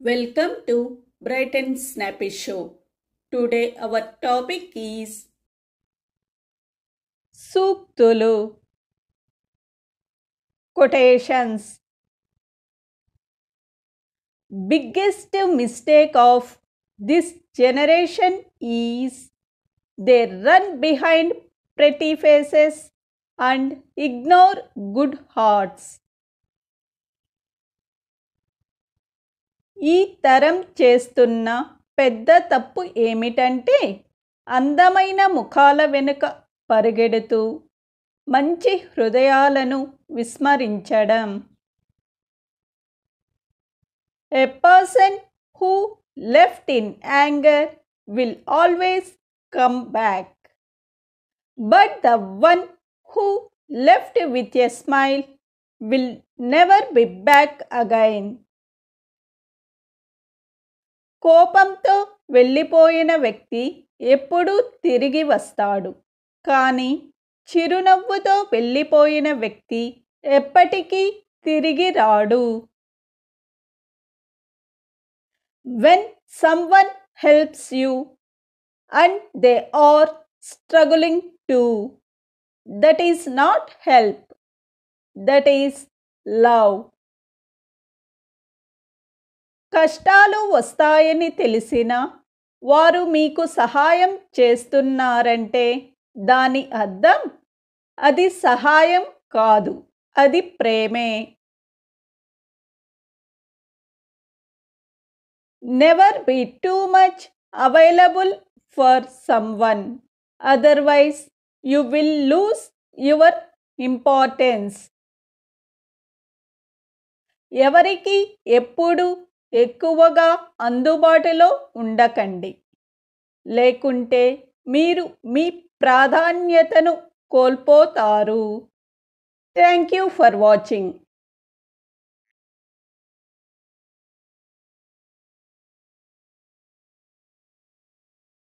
Welcome to Bright and Snappy Show. Today our topic is Suktulu. Quotations. Biggest mistake of this generation is they run behind pretty faces and ignore good hearts. ఈ తరం చేస్తున్న పెద్ద తప్పు ఏమిటంటే అందమైన ముఖాల వెనుక పరిగెడుతూ మంచి హృదయాలను విస్మరించడం. A person who left in anger will always come back, but the one who left with a smile will never be back again. కోపంతో వెళ్ళిపోయిన వ్యక్తి ఎప్పుడూ తిరిగి వస్తాడు, కానీ చిరునవ్వుతో వెళ్ళిపోయిన వ్యక్తి ఎప్పటికీ తిరిగి రాడు. When someone helps you and they are struggling too, that is not help, that is love. కష్టాలు వస్తాయని తెలిసినా వారు మీకు సహాయం చేస్తున్నారంటే దాని అర్థం అది సహాయం కాదు, అది ప్రేమే. Never be too much available for someone, otherwise you will lose your importance. ఎవరికి ఎప్పుడు ఎక్కువగా అందుబాటులో ఉండకండి, లేకుంటే మీరు మీ ప్రాధాన్యతను కోల్పోతారు. Thank you for watching.